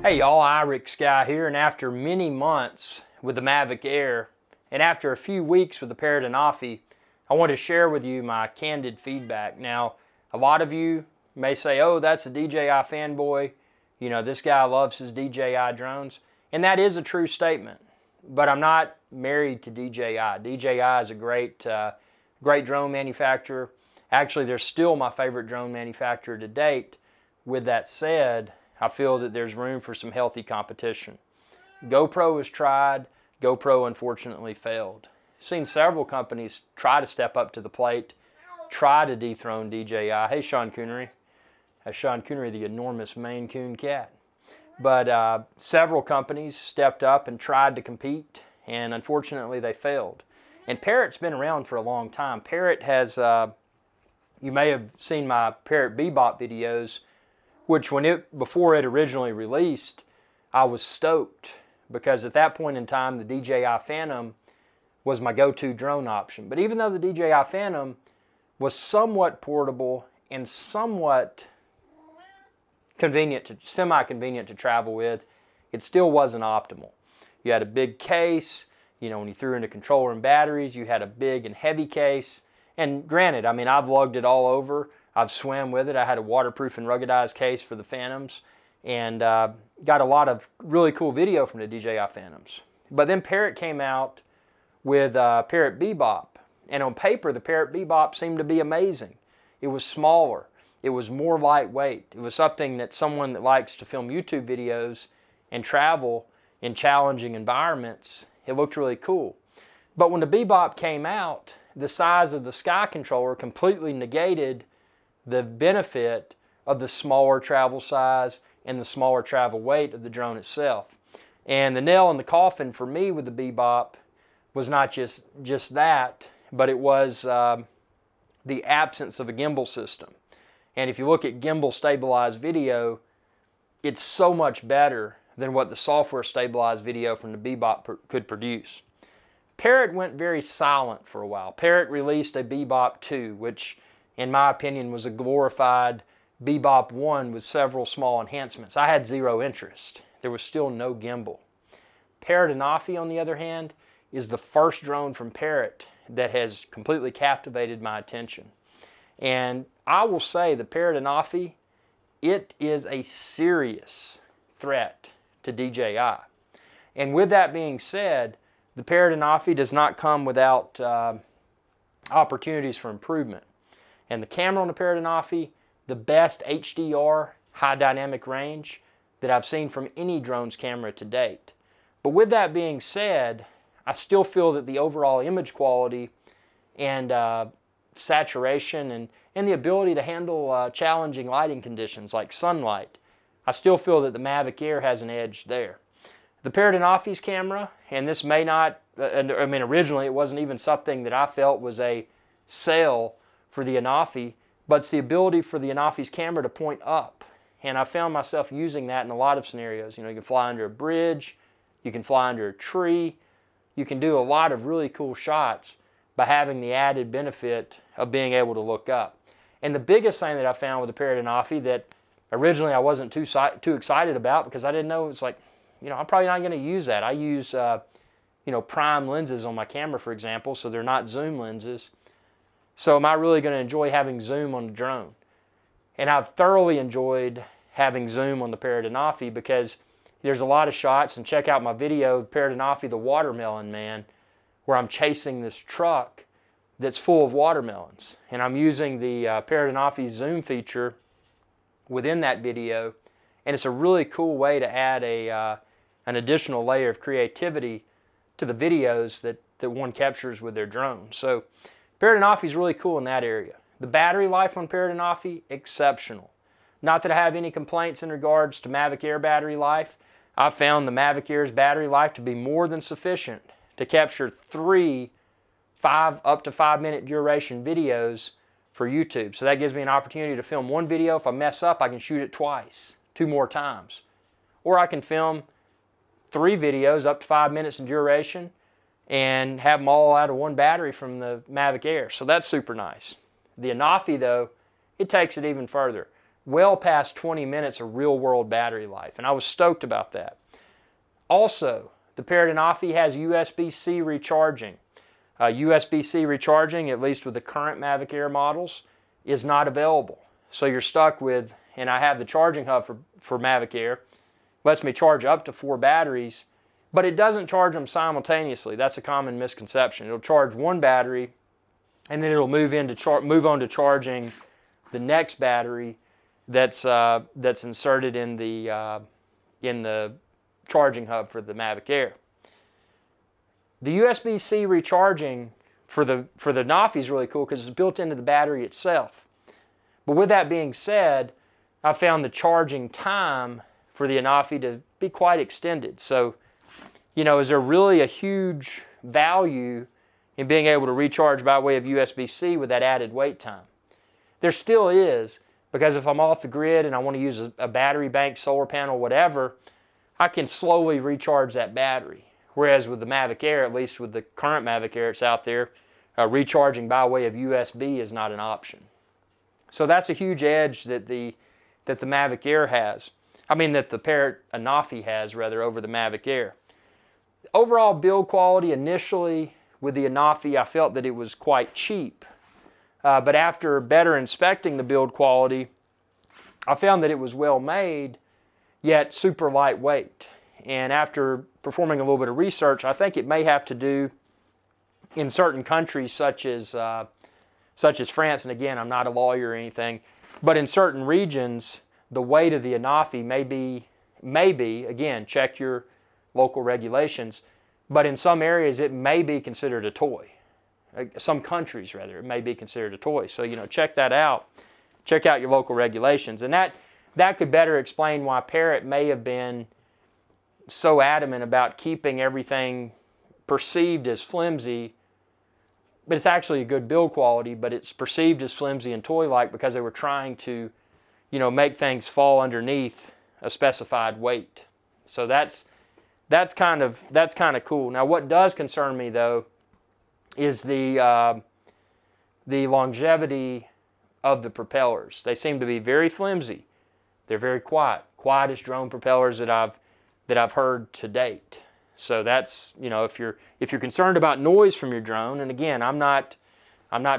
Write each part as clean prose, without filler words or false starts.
Hey y'all, Irix Guy here, and after many months with the Mavic Air, and after a few weeks with the Parrot ANAFI, I want to share with you my candid feedback. Now, a lot of you may say, oh, that's a DJI fanboy, you know, this guy loves his DJI drones, and that is a true statement, but I'm not married to DJI. DJI is a great drone manufacturer. Actually, they're still my favorite drone manufacturer to date. With that said, I feel that there's room for some healthy competition. GoPro was tried. GoPro unfortunately failed. I've seen several companies try to step up to the plate, try to dethrone DJI. Hey, Sean Coonery. Sean Coonery, the enormous Maine Coon cat. But several companies stepped up and tried to compete, and unfortunately they failed. And Parrot's been around for a long time. Parrot has, you may have seen my Parrot Bebop videos, which before it originally released, I was stoked because at that point in time, the DJI Phantom was my go-to drone option. But even though the DJI Phantom was somewhat portable and somewhat semi-convenient to travel with, it still wasn't optimal. You had a big case, you know, when you threw in a controller and batteries, you had a big and heavy case. And granted, I mean, I've lugged it all over. I've swam with it. I had a waterproof and ruggedized case for the Phantoms, and got a lot of really cool video from the DJI Phantoms. But then Parrot came out with Parrot Bebop, and on paper the Parrot Bebop seemed to be amazing. It was smaller. It was more lightweight. It was something that someone that likes to film YouTube videos and travel in challenging environments, it looked really cool. But when the Bebop came out, the size of the Sky controller completely negated the benefit of the smaller travel size and the smaller travel weight of the drone itself. And the nail in the coffin for me with the Bebop was not just that, but it was the absence of a gimbal system. And if you look at gimbal stabilized video, it's so much better than what the software stabilized video from the Bebop could produce. Parrot went very silent for a while. Parrot released a Bebop 2, which in my opinion was a glorified Bebop 1 with several small enhancements. I had zero interest. There was still no gimbal. Parrot ANAFI, on the other hand, is the first drone from Parrot that has completely captivated my attention. And I will say the Parrot ANAFI, it is a serious threat to DJI. And with that being said, the Parrot ANAFI does not come without opportunities for improvement. And the camera on the Parrot ANAFI, the best HDR, high dynamic range that I've seen from any drone's camera to date. But with that being said, I still feel that the overall image quality and saturation and the ability to handle challenging lighting conditions like sunlight, I still feel that the Mavic Air has an edge there. The Parrot ANAFI's camera, and this may not, I mean originally it wasn't even something that I felt was a sell for the ANAFI, but it's the ability for the ANAFI's camera to point up. And I found myself using that in a lot of scenarios. You know, you can fly under a bridge, you can fly under a tree, you can do a lot of really cool shots by having the added benefit of being able to look up. And the biggest thing that I found with the Parrot ANAFI that originally I wasn't too excited about because I didn't know, it's like, you know, I'm probably not going to use that. I use, you know, prime lenses on my camera, for example, so they're not zoom lenses. So am I really going to enjoy having zoom on the drone? And I've thoroughly enjoyed having zoom on the Parrot ANAFI because there's a lot of shots, and check out my video, Parrot ANAFI, the Watermelon Man, where I'm chasing this truck that's full of watermelons. And I'm using the Parrot ANAFI zoom feature within that video, and it's a really cool way to add an additional layer of creativity to the videos that one captures with their drone. So Parrot ANAFI is really cool in that area. The battery life on Parrot ANAFI, exceptional. Not that I have any complaints in regards to Mavic Air battery life. I've found the Mavic Air's battery life to be more than sufficient to capture 3 up to 5 minute duration videos for YouTube. So that gives me an opportunity to film one video. If I mess up, I can shoot it twice, 2 more times. Or I can film 3 videos up to 5 minutes in duration and have them all out of one battery from the Mavic Air. So that's super nice. The ANAFI though, it takes it even further. well past 20 minutes of real world battery life, and I was stoked about that. Also, the Parrot ANAFI has USB-C recharging. USB-C recharging, at least with the current Mavic Air models, is not available. So you're stuck with, and I have the charging hub for Mavic Air, lets me charge up to 4 batteries, but it doesn't charge them simultaneously. That's a common misconception. It'll charge one battery, and then it'll move on to charging the next battery that's inserted in the charging hub for the Mavic Air. The USB-C recharging for the ANAFI is really cool because it's built into the battery itself. But with that being said, I found the charging time for the ANAFI to be quite extended. So, is there really a huge value in being able to recharge by way of USB-C with that added wait time? There still is, because if I'm off the grid and I want to use a battery bank, solar panel, whatever, I can slowly recharge that battery. Whereas with the Mavic Air, at least with the current Mavic Air that's out there, recharging by way of USB is not an option. So that's a huge edge that the Mavic Air has. That the Parrot ANAFI has, rather, over the Mavic Air. Overall build quality, initially with the ANAFI, I felt that it was quite cheap. But after better inspecting the build quality, I found that it was well made, yet super lightweight. And after performing a little bit of research, I think it may have to do in certain countries such as France, and again, I'm not a lawyer or anything, but in certain regions, the weight of the ANAFI may be, again, check your local regulations, but in some areas it may be considered a toy. Some countries, rather, it may be considered a toy. So, check that out. Check out your local regulations. And that could better explain why Parrot may have been so adamant about keeping everything perceived as flimsy, but it's actually a good build quality, but it's perceived as flimsy and toy-like because they were trying to, make things fall underneath a specified weight. So that's kind of cool. Now, what does concern me though is the longevity of the propellers. They seem to be very flimsy. They're very quietest drone propellers that I've heard to date. So that's, if you're concerned about noise from your drone, and again, I'm not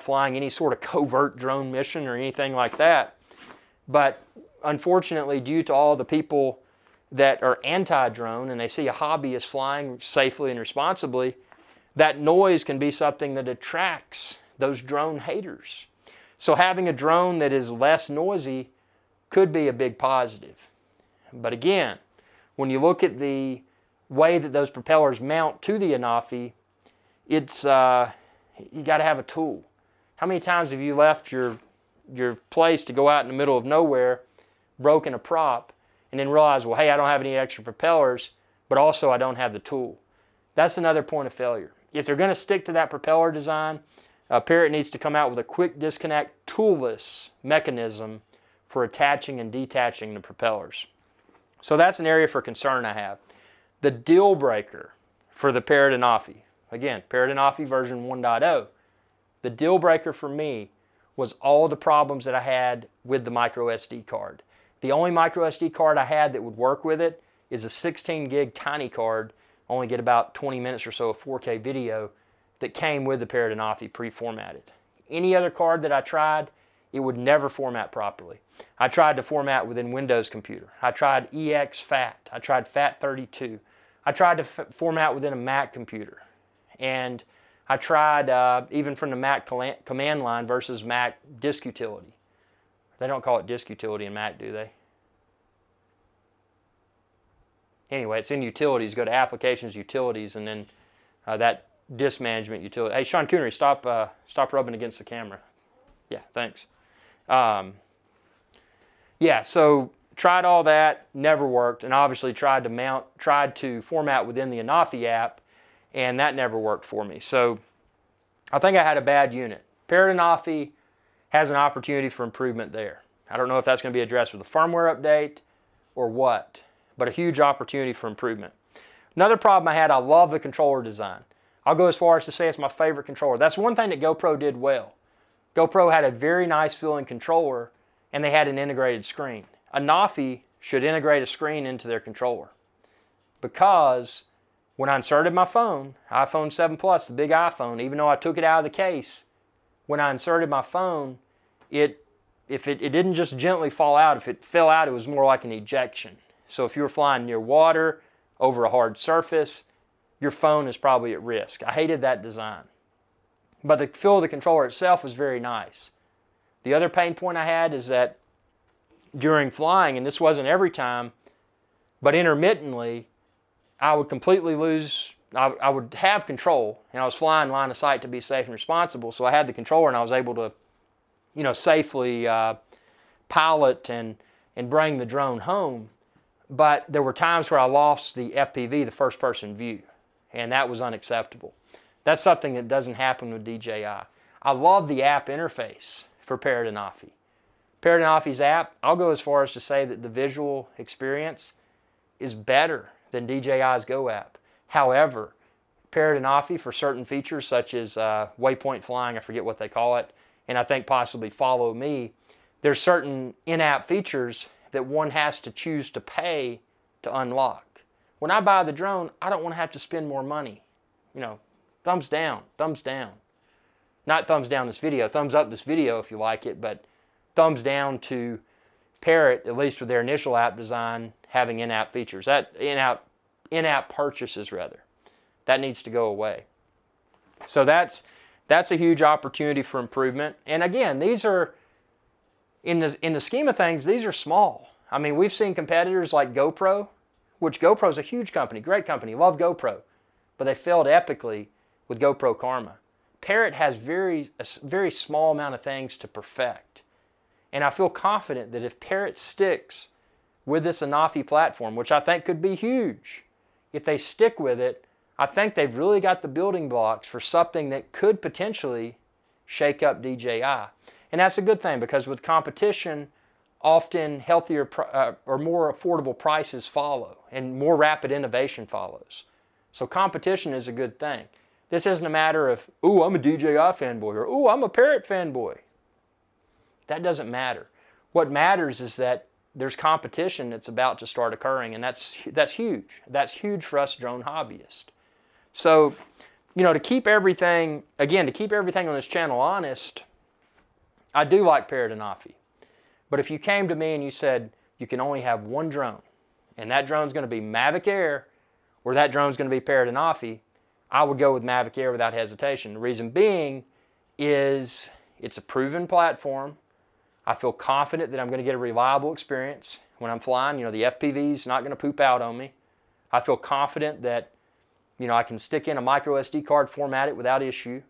flying any sort of covert drone mission or anything like that, but unfortunately, due to all the people that are anti-drone and they see a hobbyist flying safely and responsibly, that noise can be something that attracts those drone haters. So having a drone that is less noisy could be a big positive. But again, when you look at the way that those propellers mount to the ANAFI, it's you got to have a tool. How many times have you left your place to go out in the middle of nowhere, broken a prop, and then realize, well, hey, I don't have any extra propellers, but also I don't have the tool? That's another point of failure. If they're going to stick to that propeller design, Parrot needs to come out with a quick disconnect, toolless mechanism for attaching and detaching the propellers. So that's an area for concern I have. The deal breaker for the Parrot ANAFI, again, Parrot ANAFI version 1.0, the deal breaker for me was all the problems that I had with the micro SD card. The only micro SD card I had that would work with it is a 16 gig tiny card, only get about 20 minutes or so of 4K video, that came with the Parrot ANAFI pre-formatted. Any other card that I tried, it would never format properly. I tried to format within Windows Computer. I tried exFAT. I tried FAT32. I tried to format within a Mac computer. And I tried even from the Mac command line versus Mac disk utility. They don't call it disk utility in Mac, do they? Anyway, it's in utilities. Go to applications, utilities, and then that disk management utility. Hey, Sean Coonery, stop rubbing against the camera. Yeah, thanks. Yeah, so tried all that, never worked, and obviously tried to format within the ANAFI app, and that never worked for me. So I think I had a bad unit. Parrot ANAFI has an opportunity for improvement there. I don't know if that's going to be addressed with a firmware update or what, but a huge opportunity for improvement. Another problem I had, I love the controller design. I'll go as far as to say it's my favorite controller. That's one thing that GoPro did well. GoPro had a very nice feeling controller, and they had an integrated screen. ANAFI should integrate a screen into their controller, because when I inserted my phone, iPhone 7 Plus, the big iPhone, even though I took it out of the case, when I inserted my phone, it didn't just gently fall out. If it fell out, it was more like an ejection. So if you were flying near water, over a hard surface, your phone is probably at risk. I hated that design. But the feel of the controller itself was very nice. The other pain point I had is that during flying, and this wasn't every time, but intermittently, I would completely lose, I would have control, and I was flying line of sight to be safe and responsible, so I had the controller and I was able to, safely pilot and bring the drone home. But there were times where I lost the FPV, the first person view, and that was unacceptable. That's something that doesn't happen with DJI. I love the app interface for Parrot ANAFI. Parrot ANAFI's app, I'll go as far as to say that the visual experience is better than DJI's Go app. However, Parrot ANAFI, for certain features such as waypoint flying, I forget what they call it, and I think possibly Follow Me, there's certain in-app features that one has to choose to pay to unlock. When I buy the drone, I don't want to have to spend more money. Thumbs down, thumbs down. Not thumbs down this video, thumbs up this video if you like it, but thumbs down to Parrot, at least with their initial app design, having in-app features. That in-app purchases rather. That needs to go away. So that's a huge opportunity for improvement. And again, these are, in the scheme of things, these are small. I mean, we've seen competitors like GoPro, which GoPro is a huge company, great company, love GoPro, but they failed epically with GoPro Karma. Parrot has a very small amount of things to perfect. And I feel confident that if Parrot sticks with this ANAFI platform, which I think could be huge, if they stick with it, I think they've really got the building blocks for something that could potentially shake up DJI. And that's a good thing, because with competition, often healthier or more affordable prices follow, and more rapid innovation follows. So competition is a good thing. This isn't a matter of, ooh, I'm a DJI fanboy, or ooh, I'm a Parrot fanboy. That doesn't matter. What matters is that there's competition that's about to start occurring, and that's huge. That's huge for us drone hobbyists. So, to keep everything on this channel honest, I do like Parrot ANAFI. But if you came to me and you said you can only have one drone, and that drone's going to be Mavic Air, or that drone's going to be Parrot ANAFI, I would go with Mavic Air without hesitation. The reason being is it's a proven platform. I feel confident that I'm going to get a reliable experience when I'm flying. The FPV's not going to poop out on me. I feel confident that, I can stick in a micro SD card, format it without issue.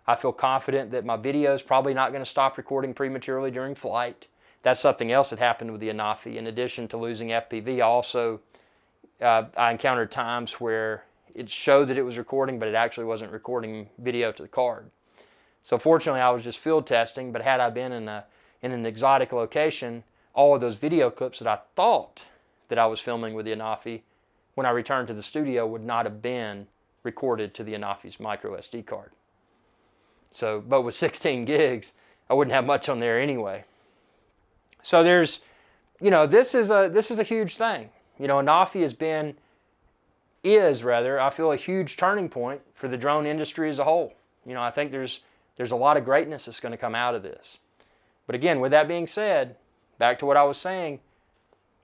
I feel confident that my video is probably not going to stop recording prematurely during flight. That's something else that happened with the ANAFI. In addition to losing FPV, I encountered times where it showed that it was recording, but it actually wasn't recording video to the card. So fortunately, I was just field testing, but had I been in an exotic location, all of those video clips that I thought that I was filming with the ANAFI, when I returned to the studio, would not have been recorded to the ANAFI's micro SD card. So, but with 16 gigs, I wouldn't have much on there anyway. So there's, this is a huge thing. ANAFI I feel, a huge turning point for the drone industry as a whole. I think there's a lot of greatness that's going to come out of this. But again, with that being said, back to what I was saying,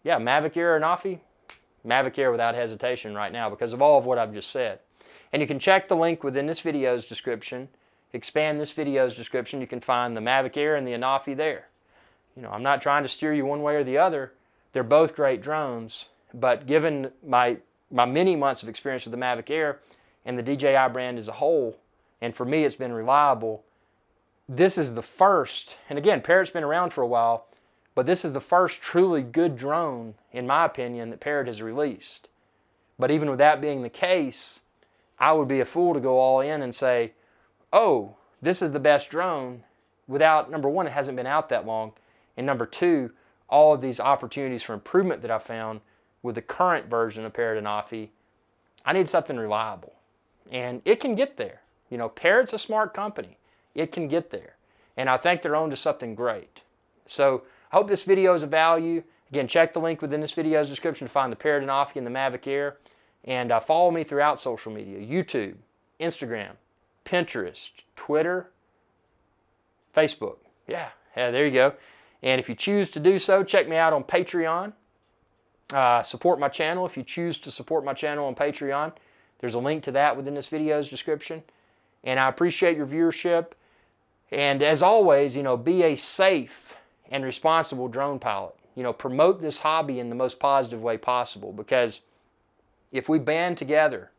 yeah, Mavic Air ANAFI, Mavic Air without hesitation right now, because of all of what I've just said. And you can check the link within this video's description. Expand this video's description. You can find the Mavic Air and the ANAFI there. I'm not trying to steer you one way or the other. They're both great drones, but given my many months of experience with the Mavic Air and the DJI brand as a whole, and for me it's been reliable, this is the first, and again, Parrot's been around for a while, but this is the first truly good drone, in my opinion, that Parrot has released. But even with that being the case, I would be a fool to go all in and say, oh, this is the best drone, without, number one, it hasn't been out that long, and number two, all of these opportunities for improvement that I found with the current version of Parrot ANAFI. I need something reliable, and it can get there. Parrot's a smart company. It can get there, and I think they're on to something great. So I hope this video is of value. Again, check the link within this video's description to find the Parrot ANAFI and the Mavic Air. And follow me throughout social media, YouTube, Instagram, Pinterest, Twitter, Facebook. Yeah, there you go. And if you choose to do so, check me out on Patreon. Support my channel if you choose to support my channel on Patreon. There's a link to that within this video's description. And I appreciate your viewership. And as always, be a safe and responsible drone pilot. Promote this hobby in the most positive way possible, because if we band together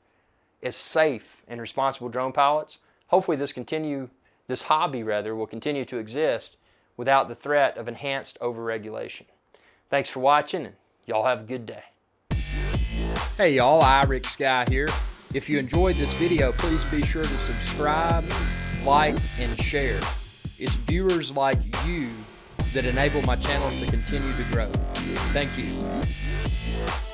as safe and responsible drone pilots, hopefully this hobby will continue to exist without the threat of enhanced overregulation. Thanks for watching, and y'all have a good day. Hey y'all, Rick Sky here. If you enjoyed this video, please be sure to subscribe, like, and share. It's viewers like you that enable my channel to continue to grow. Thank you.